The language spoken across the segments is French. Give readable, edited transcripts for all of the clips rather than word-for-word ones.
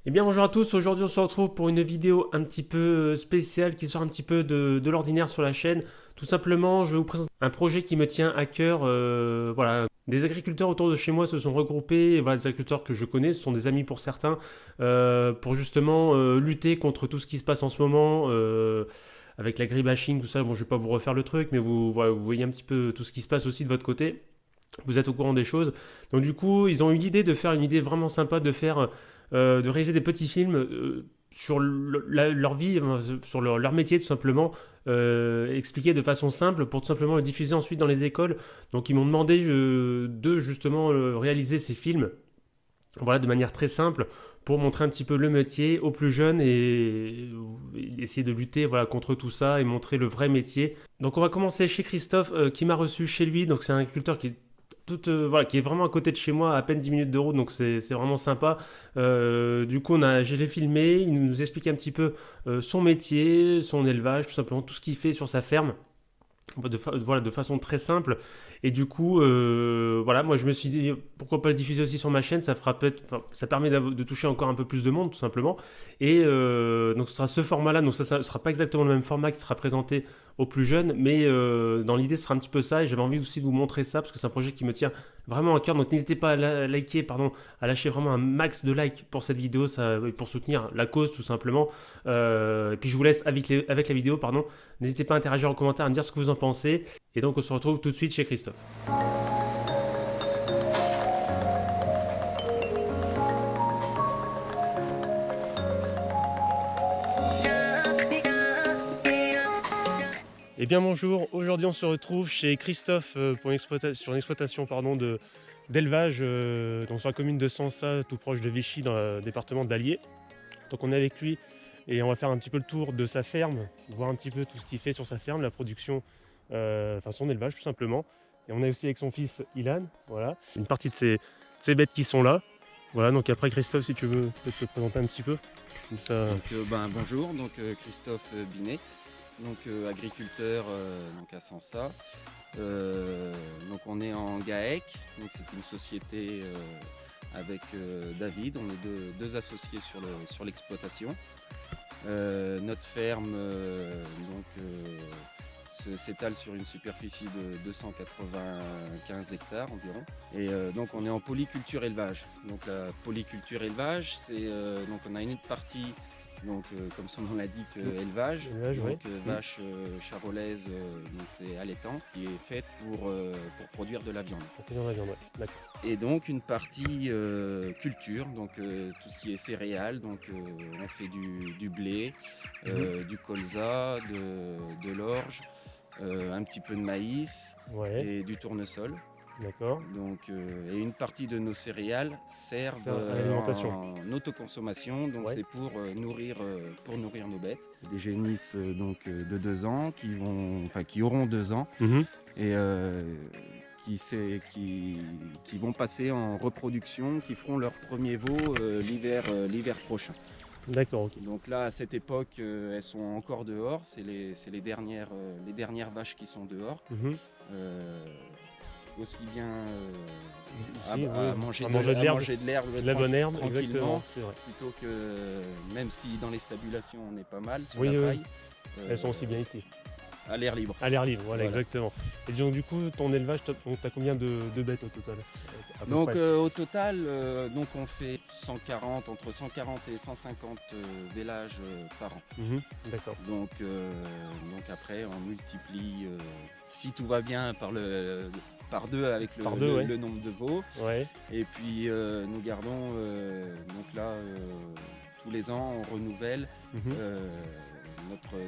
Eh bien bonjour à tous, aujourd'hui on se retrouve pour une vidéo un petit peu spéciale qui sort un petit peu de l'ordinaire sur la chaîne. Tout simplement, je vais vous présenter un projet qui me tient à cœur. Voilà, des agriculteurs autour de chez moi se sont regroupés, et voilà, des agriculteurs que je connais, ce sont des amis pour certains, pour justement lutter contre tout ce qui se passe en ce moment. Avec l'agribashing, tout ça, bon, je vais pas vous refaire le truc, mais voilà, vous voyez un petit peu tout ce qui se passe aussi de votre côté. Vous êtes au courant des choses. Donc du coup, ils ont eu l'idée de faire une idée vraiment sympa, de réaliser des petits films sur leur vie, sur leur métier tout simplement, expliqués de façon simple pour tout simplement le diffuser ensuite dans les écoles. Donc ils m'ont demandé de justement réaliser ces films, voilà, de manière très simple pour montrer un petit peu le métier aux plus jeunes et essayer de lutter voilà, contre tout ça et montrer le vrai métier. Donc on va commencer chez Christophe qui m'a reçu chez lui. Donc c'est un agriculteur voilà, qui est vraiment à côté de chez moi, à peine 10 minutes de route, donc c'est vraiment sympa. Du coup, je l'ai filmé, il nous explique un petit peu son métier, son élevage, tout simplement, tout ce qu'il fait sur sa ferme voilà, de façon très simple. Et du coup, voilà, moi je me suis dit pourquoi pas le diffuser aussi sur ma chaîne, ça fera peut-être, enfin, ça permet de toucher encore un peu plus de monde tout simplement. Et donc ce sera ce format-là, donc ça sera pas exactement le même format qui sera présenté aux plus jeunes, mais dans l'idée ce sera un petit peu ça. Et j'avais envie aussi de vous montrer ça parce que c'est un projet qui me tient vraiment à cœur. Donc n'hésitez pas à liker, pardon, à lâcher vraiment un max de likes pour cette vidéo, ça, pour soutenir la cause tout simplement. Et puis je vous laisse avec la vidéo, pardon. N'hésitez pas à interagir en commentaire, à me dire ce que vous en pensez. Et donc on se retrouve tout de suite chez Christophe. Eh bien bonjour, aujourd'hui on se retrouve chez Christophe sur une exploitation pardon, d'élevage donc sur la commune de Sansa, tout proche de Vichy, dans le département de l'Allier. Donc on est avec lui et on va faire un petit peu le tour de sa ferme, voir un petit peu tout ce qu'il fait sur sa ferme, la production, enfin son élevage tout simplement. Et on est aussi avec son fils Ilan, voilà. Une partie de ces bêtes qui sont là. Voilà, donc après Christophe, si tu veux peut-être te présenter un petit peu. Comme ça. Bonjour, Christophe Binet, agriculteur à Sansa. Donc on est en GAEC, donc c'est une société avec David, on est deux associés sur l'exploitation. Notre ferme s'étale sur une superficie de 295 hectares environ. Et donc on est en polyculture élevage. Donc la polyculture élevage, c'est donc on a une partie comme son nom l'indique, élevage, vache charolaise, donc c'est allaitant, qui est faite pour produire de la viande. Et donc une partie culture, tout ce qui est céréales, on fait du blé, du colza, de l'orge, un petit peu de maïs et du tournesol. D'accord. Et une partie de nos céréales servent en autoconsommation, c'est pour nourrir nos bêtes. Des génisses de 2 ans qui auront 2 ans et qui vont passer en reproduction, qui feront leur premier veau l'hiver prochain. D'accord, ok. Donc là, à cette époque, elles sont encore dehors. C'est les dernières vaches qui sont dehors. Aussi bien manger de l'herbe, la bonne herbe, tranquillement, exactement, plutôt que, même si dans les stabulations on est pas mal sur la paille, elles sont aussi bien ici. À l'air libre. À l'air libre, voilà, exactement. Et donc du coup, ton élevage, tu as combien de bêtes au total au total, on fait entre 140 et 150 vélages par an. D'accord. Donc après, on multiplie, si tout va bien, par 2 avec le nombre de veaux. Ouais. Et puis nous gardons, tous les ans, on renouvelle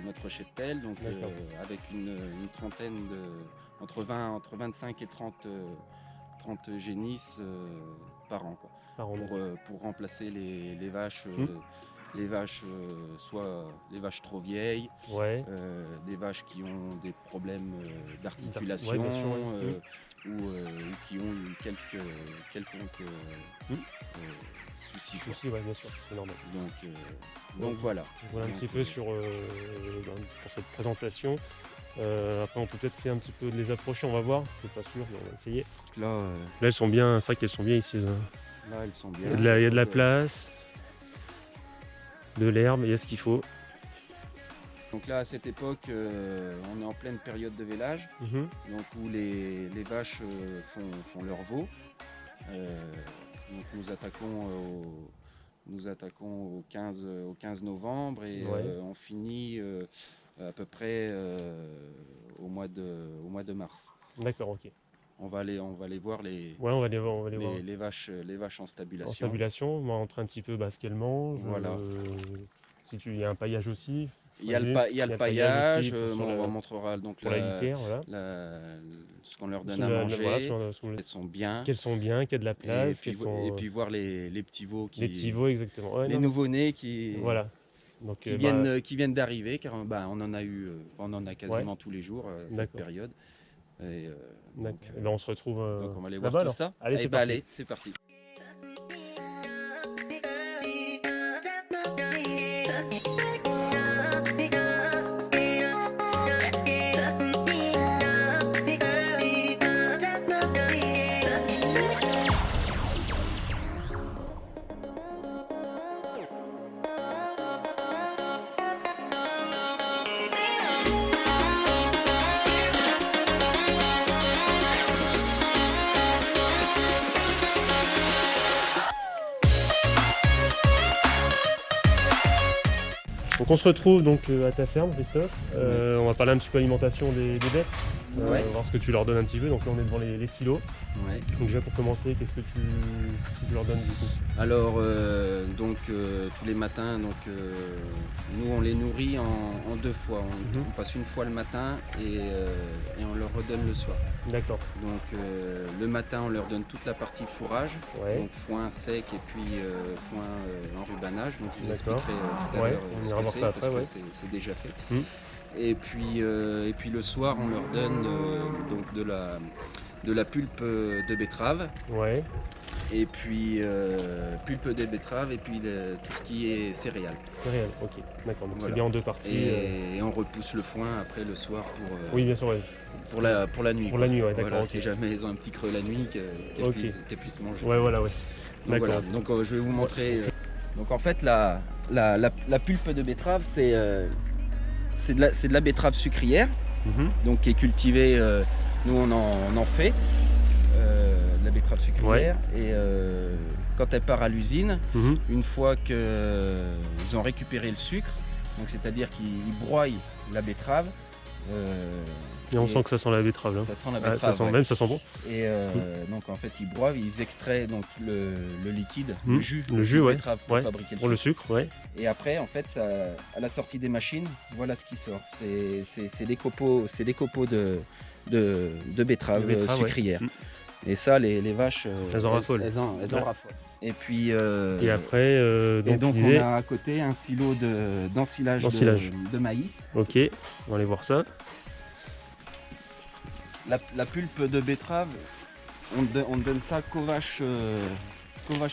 notre cheptel, avec une trentaine entre 25 et 30 génisses par an, pour remplacer les vaches. Les vaches, soit les vaches trop vieilles, des vaches qui ont des problèmes d'articulation, ou qui ont eu quelconque soucis. Bien sûr, c'est normal. Donc voilà. Voilà un petit peu pour cette présentation. Après on peut peut-être essayer un petit peu de les approcher, on va voir, c'est pas sûr, mais on va essayer. Là elles sont bien, c'est vrai qu'elles sont bien ici. Là elles sont bien. Il y a de la place. de l'herbe, il y a ce qu'il faut. Donc là, à cette époque, on est en pleine période de vélage, Mhm. donc où les vaches font leur veau. Donc nous attaquons au 15 novembre et Ouais. on finit à peu près au mois de mars. D'accord, ok. On va aller voir Ouais, on va les voir, on va les voir. les vaches en En stabulation. stabulation, on va montrer un petit peu ce qu'elles mangent. Voilà. Si il y a un paillage aussi. Il y a le aussi paillage, sur on la- montrera donc pour la litière, voilà. ce qu'on leur donne Sous à la- manger. voilà, Elles sont bien. qu'elles sont bien, qu'il y a de la Et place, puis, qu'elles sont... et puis voir les petits veaux les petits veaux, exactement. Ouais, les non, non. nouveau-nés qui Voilà. Donc, qui viennent d'arriver, car on en a quasiment Ouais. tous les jours cette D'accord. période. Et, D'accord. Et ben, on se retrouve donc on va aller là-bas, voir tout alors. ça. Allez, Eh c'est ben, parti. allez, c'est parti. Donc on se retrouve donc à ta ferme, Christophe. On va parler un petit peu alimentation des bêtes. Ouais. Voir ce que tu leur donnes un petit peu. Donc là on est devant les silos. Ouais. Donc déjà pour commencer, qu'est-ce que tu leur donnes du coup? Alors tous les matins, nous on les nourrit en deux fois. Mhm. On passe une fois le matin et on leur redonne le soir. D'accord. Donc le matin on leur donne toute la partie fourrage, Ouais. donc foin sec et puis foin en rubanage. Donc je vous D'accord. expliquerai tout à Ouais, l'heure on ce ira que voir c'est ça parce après, que ouais. c'est déjà fait. Mhm. Et puis le soir on leur donne donc de la pulpe de betterave. Ouais. Et puis pulpe de betterave et puis tout ce qui est céréales. Céréales, ok. D'accord. Donc Voilà. c'est bien en deux parties. Et on repousse le foin après le soir Oui, bien sûr, ouais. pour la nuit. Pour la nuit, ouais, d'accord. Voilà, ok. si jamais ils ont un petit creux la nuit, qu'elles Ok. puissent manger. Ouais, voilà, ouais. Donc, D'accord. voilà. Donc je vais vous montrer. Donc en fait la pulpe de betterave c'est de la betterave sucrière, Mhm. donc qui est cultivée. Nous on en fait de la betterave sucrière et quand elle part à l'usine, Mhm. une fois qu'ils ont récupéré le sucre, donc c'est-à-dire qu'ils broient la betterave. Et on sent que ça sent la betterave là. Ça sent la Ah, betterave. ça sent ouais. même, ça sent bon. Et donc en fait ils broient, ils extraient donc le liquide, Mhm. le jus Le jus, de ouais. betterave pour Ouais. fabriquer Pour le le sucre. sucre, ouais. Et après en fait à la sortie des machines, voilà ce qui sort. C'est des copeaux de betterave De betterave, ouais. sucrière. Mhm. Et ça les vaches Elles en raffolent. Elles en Ouais. raffolent. Et puis Et après, donc, donc tu disais... on a à côté un silo d'ensilage D'ensilage. de maïs. Ok, on va aller voir ça. La pulpe de betterave, on donne ça qu'aux vaches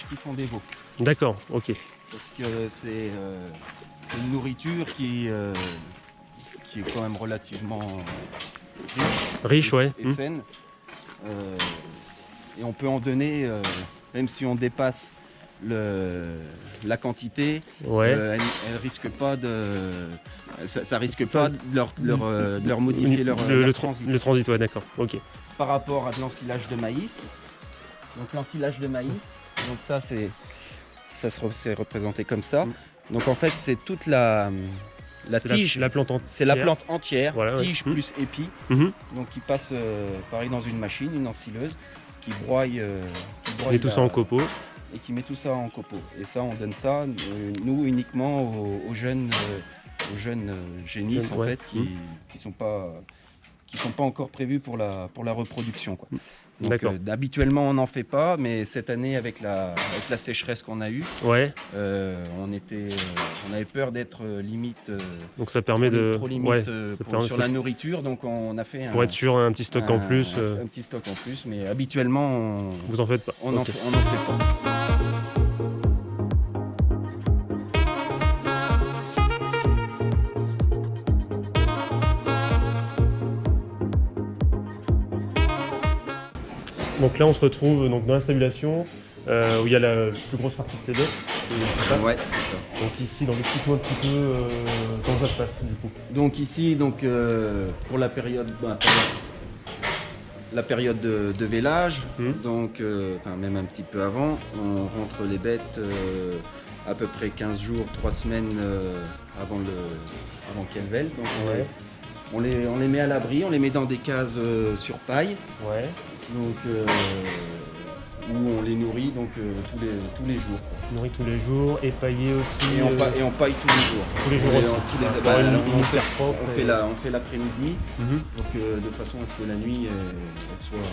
qui font des veaux. D'accord, ok. Parce que c'est une nourriture qui est quand même relativement Riche, ouais. et saine. Et on peut en donner, même si on dépasse la quantité, Ouais. elle risque pas ça risque Ça- pas de leur modifier leur transit. Le transit, ouais, d'accord. Ok. Par rapport à de l'ensilage de maïs. Donc l'ensilage de maïs, donc c'est représenté comme ça. Mm. Donc en fait c'est toute la C'est tige, la plante entière. c'est la plante entière, Voilà, ouais. tige Mm. plus épi, Mhm. donc qui passe pareil dans une machine, une ensileuse, qui broie Et tout ça en copeaux. et qui met tout ça en copeaux. Et ça on donne ça nous uniquement aux jeunes génisses Jeunes, en ouais. fait qui sont pas encore prévus pour la reproduction quoi. Donc, D'accord. habituellement on n'en fait pas, mais cette année avec la sécheresse qu'on a eue, Ouais. on avait peur d'être limite Donc ça permet de... trop limite Ouais, ça permet- sur la nourriture, donc on a fait Pour être sûr, un petit stock en plus, un petit stock en plus, mais habituellement vous en faites pas. on Ok. en fait pas. Donc là, on se retrouve donc, dans la stabulation où il y a la plus grosse partie de tes bêtes. c'est ça? Ouais, c'est ça. Donc ici, dans explique-moi un petit peu comment ça se passe du coup. Donc ici, pour la période, la période de vélage, donc enfin même un petit peu avant, on rentre les bêtes à peu près 15 jours, 3 semaines avant qu'elles vèlent. Donc on les met à l'abri, on les met dans des cases sur paille. Ouais. Donc où on les nourrit donc tous les jours. Nourrit tous les jours, épaillé aussi. Et on paille tous les jours. Tous les jours aussi. On fait l'après-midi, donc de façon à ce que la nuit elle soit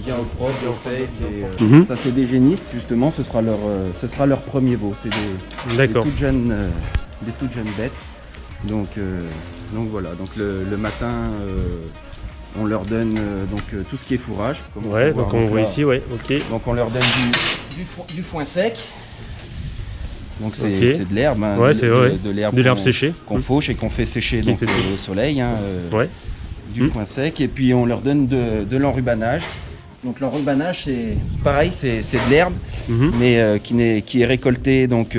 bien au propre, bien sec. Ça c'est des génisses justement, ce sera leur premier veau. C'est des toutes jeunes bêtes. Donc voilà, donc le matin on leur donne tout ce qui est fourrage. Donc on voit ici, ok. Donc on leur donne du foin sec. Donc c'est de l'herbe, de l'herbe séchée qu'on fauche et qu'on fait sécher donc, au soleil. Du foin sec, et puis on leur donne de l'enrubanage. Donc l'enrubanage c'est pareil, c'est de l'herbe, mais qui est récoltée donc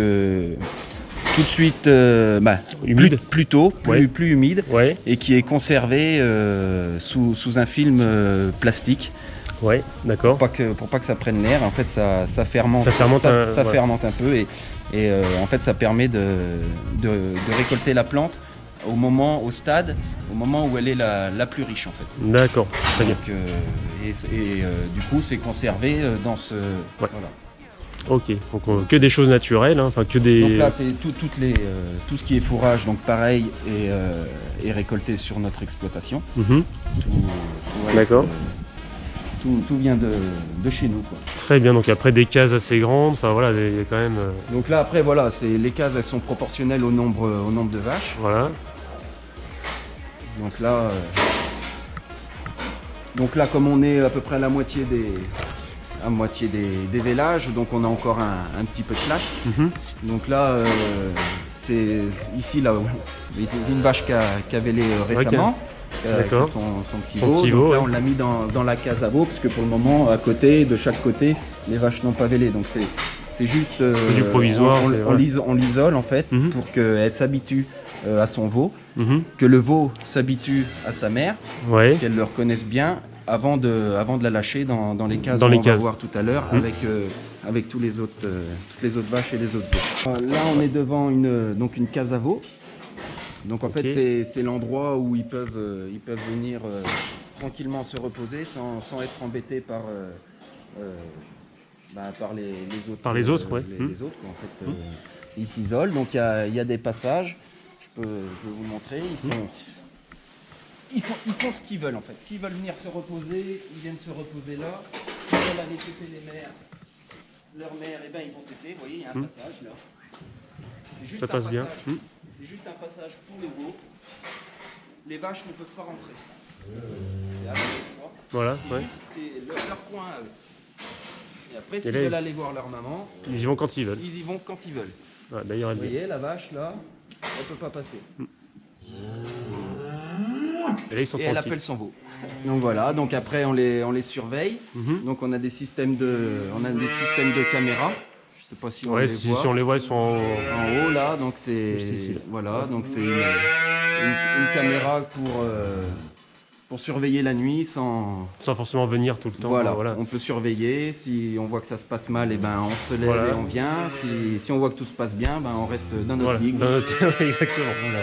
tout de suite humide. plus tôt, plus humide, et qui est conservé sous un film plastique. Ouais, d'accord. Pour pas que ça prenne l'air, en fait ça fermente un peu, et en fait ça permet de récolter la plante au moment où elle est la plus riche en fait. D'accord, très bien. Du coup c'est conservé dans ce... Voilà. Ok, donc que des choses naturelles, enfin que des... Donc là c'est tout ce qui est fourrage, donc pareil, est récolté sur notre exploitation. D'accord. Tout vient de chez nous, quoi. Très bien, donc après des cases assez grandes, enfin voilà, il y a quand même... Donc là après voilà, les cases elles sont proportionnelles au nombre de vaches. Voilà. Donc là comme on est à peu près à la moitié des vélages, donc on a encore un petit peu de place. Donc là c'est ici là une vache qui a vélé récemment. D'accord. Son petit veau. Donc là, on l'a mis dans la case à veau, parce que pour le moment, de chaque côté, les vaches n'ont pas vélé. Donc c'est juste du provisoire. On l'isole en fait pour qu'elle s'habitue à son veau, que le veau s'habitue à sa mère, qu'elle le reconnaisse bien avant de la lâcher dans les cases qu'on va voir tout à l'heure avec toutes les autres vaches et les autres veaux. Là, on est devant une case à veau. Donc en fait c'est l'endroit où ils peuvent venir tranquillement se reposer sans être embêtés par les autres. Par les autres, les autres quoi, en fait, ils s'isolent. Donc il y a des passages. Je vais vous montrer. Ils font ce qu'ils veulent en fait. S'ils veulent venir se reposer, ils viennent se reposer là. S'ils veulent aller téter leurs mères, ils vont téter. Vous voyez, il y a un passage là. C'est juste ça passe bien. C'est juste un passage pour les veaux. Les vaches ne peuvent pas rentrer. C'est à eux, voilà, c'est leur coin à eux. Et après, s'ils veulent aller voir leur maman, ils y vont quand ils veulent. Ils y vont quand ils veulent. D'ailleurs, vous voyez, la vache là, elle peut pas passer. Et là, ils sont elle appelle son veau. Donc voilà, donc après on les surveille. Donc on a des systèmes de caméras. Je sais pas si on les voit. Si on les voit, ils sont en haut là, donc c'est une caméra pour surveiller la nuit sans forcément venir tout le temps. Voilà. On peut surveiller. Si on voit que ça se passe mal, on se lève et on vient. Si on voit que tout se passe bien, on reste dans notre ligue. Exactement. Voilà.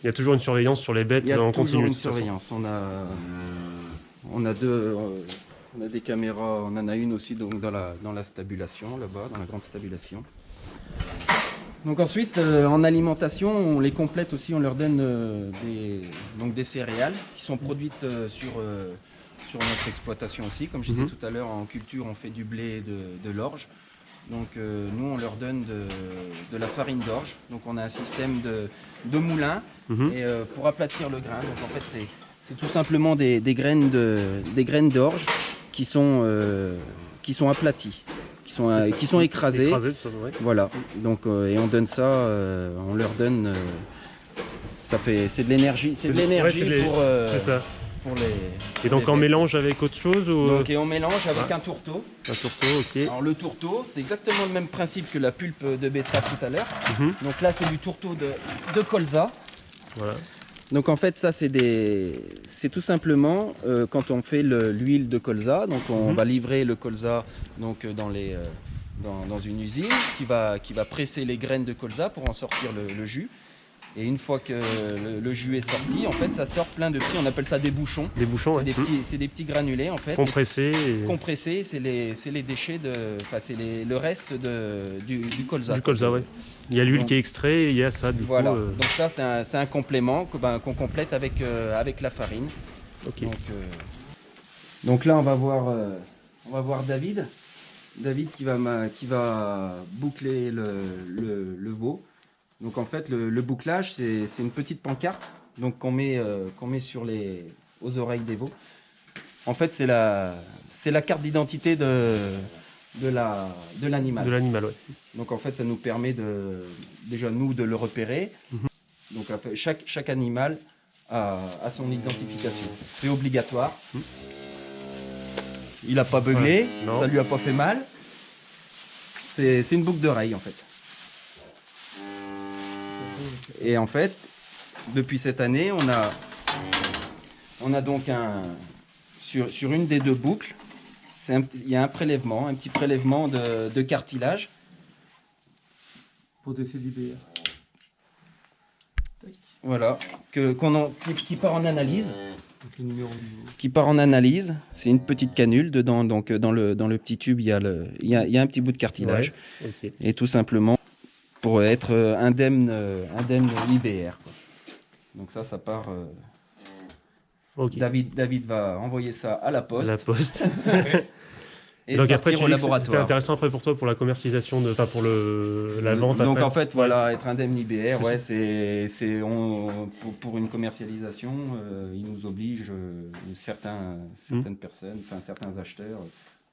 Il y a toujours une surveillance sur les bêtes en continu. Il y a toujours une surveillance. On a des caméras, on en a une aussi donc dans la stabulation, là-bas, dans la grande stabulation. Donc ensuite, en alimentation, on les complète aussi, on leur donne des céréales qui sont produites sur notre exploitation aussi. Comme je disais tout à l'heure, en culture, on fait du blé et de l'orge. Donc nous, on leur donne de la farine d'orge. Donc on a un système de moulin et pour aplatir le grain. Donc en fait, c'est tout simplement des graines d'orge qui sont aplaties, qui sont écrasées. Voilà. Donc et on donne ça, on leur donne. C'est de l'énergie. C'est de l'énergie c'est ça. pour les. Et donc les en bêtes. mélange avec autre chose ou... Donc, et on mélange avec Ah. un tourteau. Un tourteau, ok. Alors le tourteau, c'est exactement le même principe que la pulpe de betterave tout à l'heure. Mhm. Donc là, c'est du tourteau de colza. Voilà. Donc en fait, ça c'est tout simplement quand on fait l'huile de colza. Donc on Mhm. va livrer le colza donc dans une usine qui va presser les graines de colza pour en sortir le jus. Et une fois que le jus est sorti, en fait, ça sort plein de petits. On appelle ça des bouchons. Des bouchons, ouais. C'est des petits granulés en fait. Compressés. Et... Compressés, c'est les déchets le reste du colza. Du colza, ouais. Il y a l'huile Donc, qui est extraite et il y a ça, du voilà. coup. Donc ça, c'est un complément qu'on complète avec la farine. Ok. Donc là, on va voir David. David qui va boucler le veau. Donc en fait, le bouclage, c'est une petite pancarte donc qu'on met aux oreilles des veaux. En fait, c'est la carte d'identité de l'animal. De l'animal, ouais. Donc en fait, ça nous permet déjà nous de le repérer. Mhm. Donc chaque animal a son identification. C'est obligatoire. Mhm. Il n'a pas beuglé, Ouais, non. ça lui a pas fait mal. C'est une boucle d'oreille en fait. Et en fait, depuis cette année, on a donc sur une des deux boucles, il y a un petit prélèvement de cartilage. Pour déceler l'IBR. Voilà, qui part en analyse. Donc les numéros du veau. Qui part en analyse. C'est une petite canule dedans. Donc dans le petit tube, il y a un petit bout de cartilage. Ouais, ok. Et tout simplement pour être indemne IBR. Quoi. Donc ça part. Ok. David va envoyer ça à la poste. La poste. Et Donc après, partir tu au dis que c'était laboratoire. intéressant après pour toi pour la commercialisation, enfin pour la vente. Donc après. en fait, Ouais. voilà, être indemne IBR, C'est ouais, pour une commercialisation, il nous oblige, certaines personnes, enfin certains acheteurs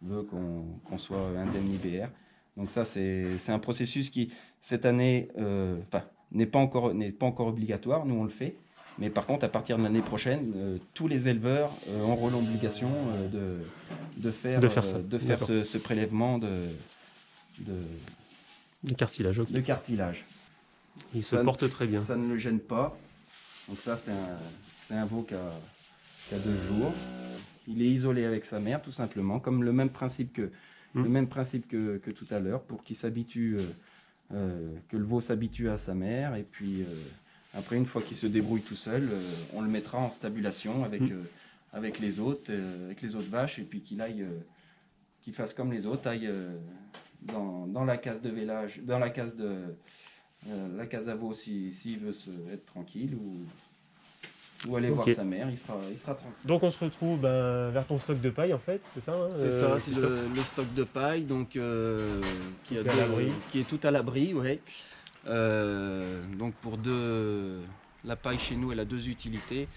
veulent qu'on soit indemne IBR. Donc ça, c'est un processus qui, cette année, n'est pas encore obligatoire, nous on le fait. Mais par contre, à partir de l'année prochaine, tous les éleveurs auront l'obligation de faire ce prélèvement Du cartilage, ok. de cartilage. Il se porte très bien. Ça ne le gêne pas. Donc ça, c'est un veau qui a 2 jours. Il est isolé avec sa mère, tout simplement, comme le même principe que tout à l'heure, pour qu'il s'habitue, que le veau s'habitue à sa mère. Et puis après, une fois qu'il se débrouille tout seul, on le mettra en stabulation avec les autres vaches, et puis qu'il fasse comme les autres, aille dans la case de vélage, dans la case à veau s'il veut être tranquille, ou aller voir Ok. sa mère, il sera tranquille. Donc on se retrouve vers ton stock de paille en fait, c'est ça, hein, C'est ça, c'est stock. le stock de paille donc, qui est à l'abri. qui est tout à l'abri, ouais. Donc la paille chez nous, elle a 2 utilités.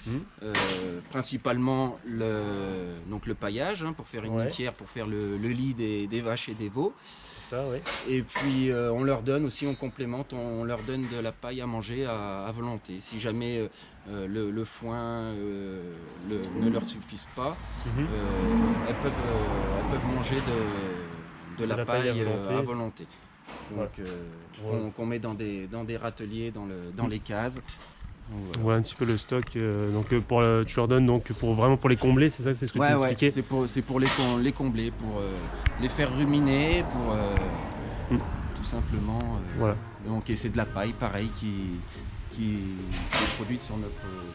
Principalement le paillage, hein, pour faire une Ouais. litière, pour faire le lit des vaches et des veaux. Ça, ouais. Et puis on leur donne aussi, on complémente, on leur donne de la paille à manger à volonté. Si jamais le foin ne leur suffise pas, Mhm. elles peuvent manger de la paille à volonté. Donc Ouais. qu'on met dans des râteliers, dans les cases. Donc, voilà. Voilà un petit peu le stock. Donc tu leur donnes donc vraiment pour les combler, c'est ça, c'est ce que tu expliquais. c'est pour les combler, pour les faire ruminer, pour tout simplement. Voilà. Donc et c'est de la paille, pareil, qui est produite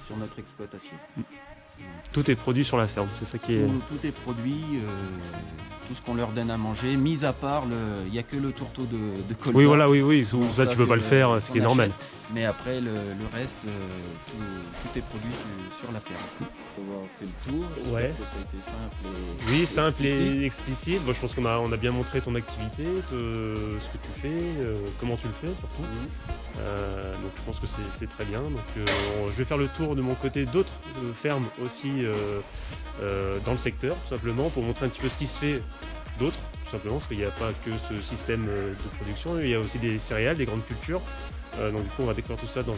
sur notre exploitation. Tout est produit sur la ferme, c'est ça qui est. Tout est produit, tout ce qu'on leur donne à manger, mis à part il n'y a que le tourteau de colza. Oui, voilà, oui, Bon, ça tu peux pas le faire, ce qu'on qui est normal. achète. Mais après, le reste, tout est produit sur la ferme. On va avoir fait le tour. Ouais. J'espère que ça a été simple. Oui, simple explicite. et explicite. Bon, je pense qu'on a bien montré ton activité, ce que tu fais, comment tu le fais surtout. Donc je pense que c'est très bien. Donc je vais faire le tour de mon côté d'autres fermes aussi dans le secteur, tout simplement, pour montrer un petit peu ce qui se fait d'autres, tout simplement, parce qu'il n'y a pas que ce système de production, il y a aussi des céréales, des grandes cultures. Donc du coup on va découvrir tout ça dans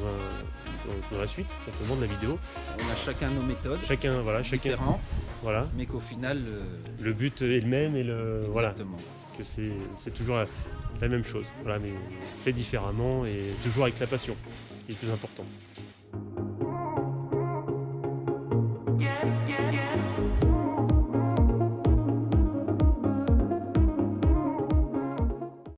dans la suite, simplement de la vidéo. On a chacun nos méthodes Chacun, différentes, voilà. mais qu'au final, Le but est le même et voilà, exactement. que c'est toujours la même chose. Voilà, mais fait différemment et toujours avec la passion, ce qui est le plus important.